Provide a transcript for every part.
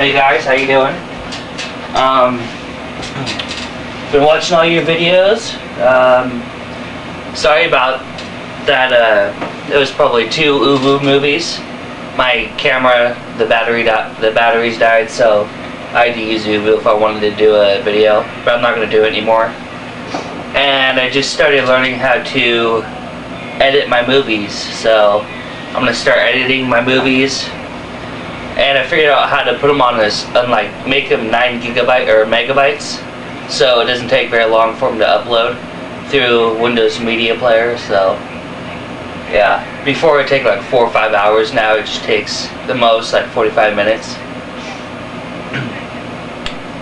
Hey guys, how you doing? Been watching all your videos. Sorry about that. It was probably 2 Uvu movies. My camera, the batteries died, so I had to use Uvu if I wanted to do a video, but I'm not going to do it anymore. And I just started learning how to edit my movies, so I'm going to start editing my movies. And I figured out how to put them on this, make them 9 gigabyte or megabytes, so it doesn't take very long for them to upload through Windows Media Player. So yeah, before it would take like 4 or 5 hours. Now it just takes the most like 45 minutes.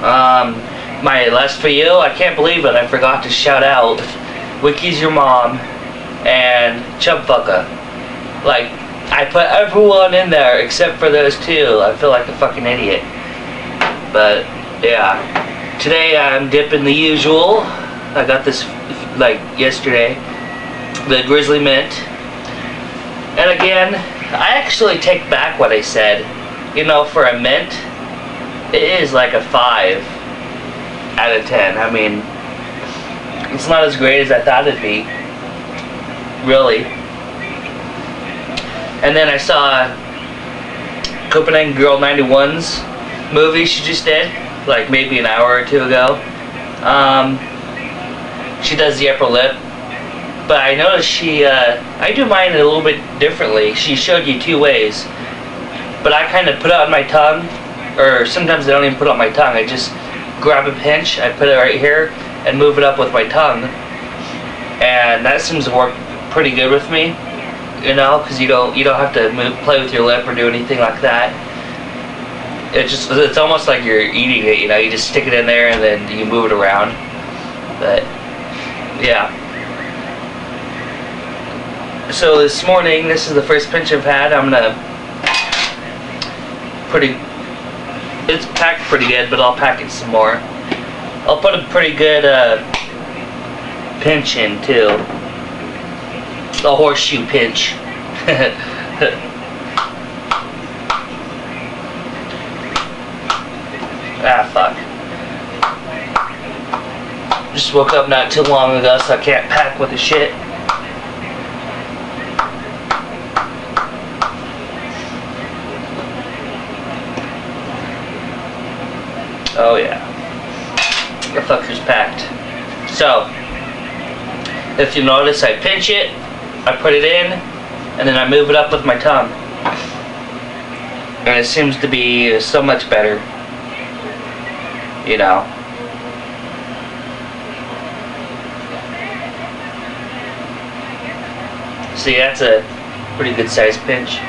My last video, I can't believe it, I forgot to shout out Wiki's Your Mom and Chubfucka. Like, I put everyone in there except for those 2. I feel like a fucking idiot. But yeah, today I'm dipping the usual. I got this like yesterday, the Grizzly Mint. And again, I actually take back what I said. You know, for a mint, it is like a 5 out of 10. I mean, it's not as great as I thought it'd be, really. And then I saw Copenhagen Girl 91's movie she just did, like maybe an hour or 2 ago. She does the upper lip, but I noticed I do mine a little bit differently. She showed you 2 ways, but I kind of put it on my tongue, or sometimes I don't even put it on my tongue. I just grab a pinch, I put it right here, and move it up with my tongue. And that seems to work pretty good with me. You know, because you don't have to play with your lip or do anything like that. It's almost like you're eating it. You know, you just stick it in there and then you move it around. But yeah. So this morning, this is the first pinch I've had. I'm gonna it's packed pretty good, but I'll pack it some more. I'll put a pretty good pinch in too. A horseshoe pinch. Ah, fuck. Just woke up not too long ago, so I can't pack with the shit. Oh yeah. The fucker's packed. So, if you notice, I pinch it, I put it in, and then I move it up with my tongue. and it seems to be so much better, you know. See, that's a pretty good size pinch.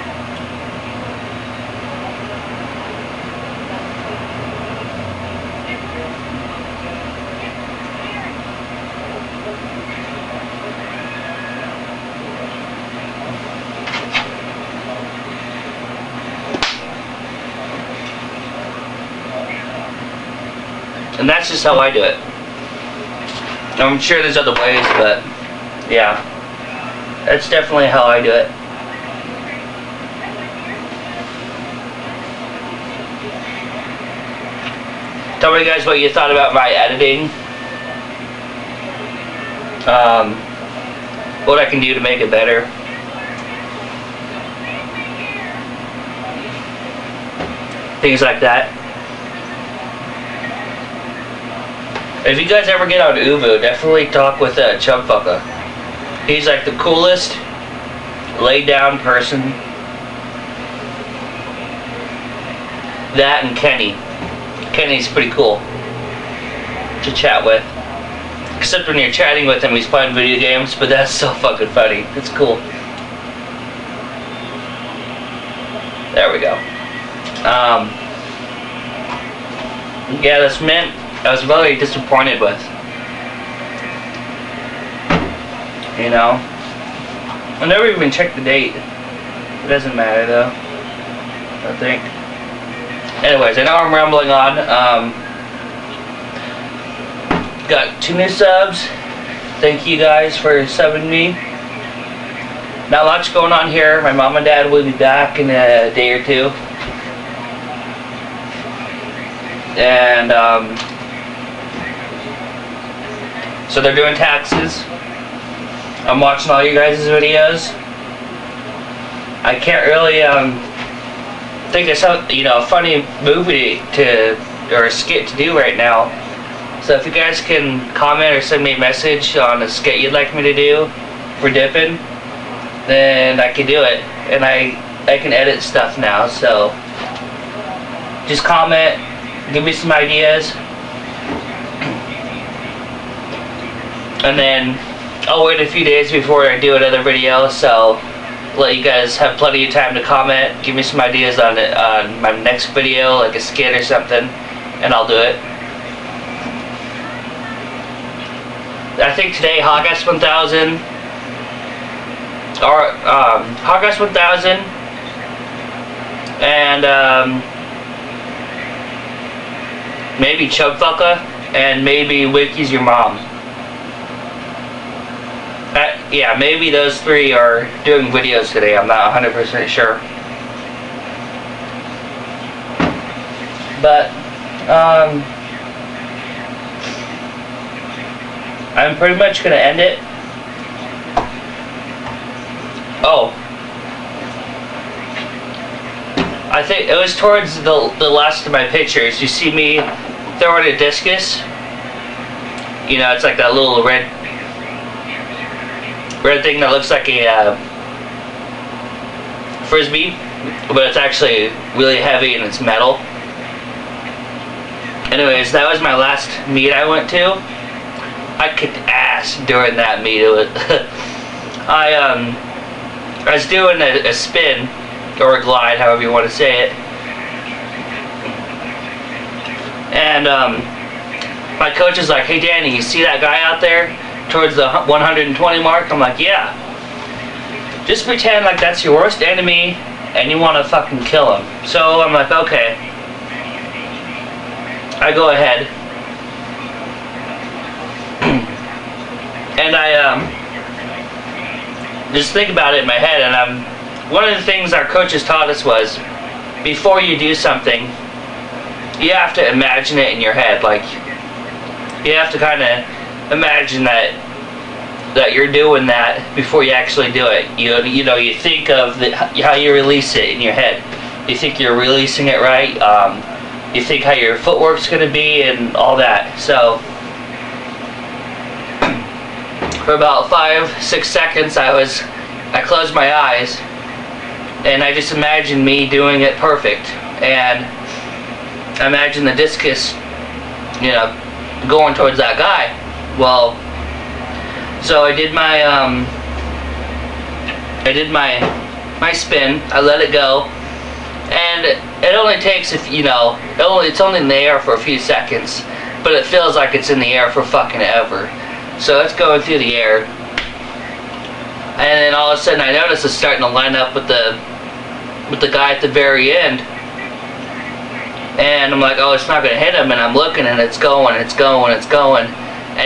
And that's just how I do it. I'm sure there's other ways, but yeah, that's definitely how I do it. Tell me guys what you thought about my editing. What I can do to make it better. Things like that. If you guys ever get on Uvu, definitely talk with Chubfucker. He's like the coolest, laid down person. That and Kenny. Kenny's pretty cool to chat with. Except when you're chatting with him, he's playing video games, but that's so fucking funny. It's cool. There we go. Yeah, this mint, I was really disappointed with. You know? I never even checked the date. It doesn't matter though, I think. Anyways, I know I'm rambling on. Got 2 new subs. Thank you guys for subbing me. Not much going on here. My mom and dad will be back in a day or 2. And so they're doing taxes. I'm watching all you guys' videos. I can't really think of some, you know, funny movie to or a skit to do right now. So if you guys can comment or send me a message on a skit you'd like me to do for dipping, then I can do it. And I can edit stuff now, so just comment, give me some ideas, and then I'll wait a few days before I do another video, so let you guys have plenty of time to comment, give me some ideas on it, on my next video, like a skit or something, and I'll do it. I think today Hoggas 1000 or Hoggas 1000 and maybe Chubfucker and maybe Wiki's your mom. Yeah, maybe those 3 are doing videos today. I'm not 100% sure. But I'm pretty much gonna end it. Oh, I think it was towards the last of my pictures. You see me throwing a discus. You know, it's like that little red thing that looks like a frisbee, but it's actually really heavy and it's metal. Anyways, that was my last meet I went to. I kicked ass during that meet. I was doing a spin or a glide, however you want to say it, and my coach is like, "Hey Danny, you see that guy out there towards the 120 mark?" I'm like, "Yeah." Just pretend like that's your worst enemy and you want to fucking kill him. So I'm like, okay. I go ahead. And I just think about it in my head, and one of the things our coaches taught us was, before you do something, you have to imagine it in your head. Like, you have to kind of imagine that you're doing that before you actually do it. You know, you think of how you release it in your head. You think you're releasing it right. You think how your footwork's going to be and all that. So for about 5-6 seconds, I closed my eyes, And I just imagine me doing it perfect. And I imagine the discus, you know, going towards that guy. Well, so I did my spin. I let it go, and it only takes, if you know, it's only in the air for a few seconds, but it feels like it's in the air for fucking ever. So it's going through the air, and then all of a sudden I notice it's starting to line up with the guy at the very end. And I'm like, oh, it's not gonna hit him. And I'm looking, and it's going, and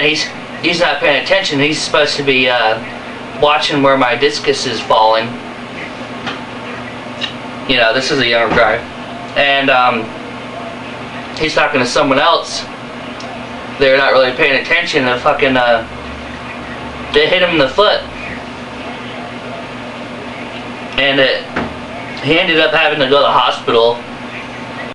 he's not paying attention. He's supposed to be watching where my discus is falling. You know, this is a younger guy, and he's talking to someone else. They're not really paying attention. And fucking they hit him in the foot, and he ended up having to go to the hospital.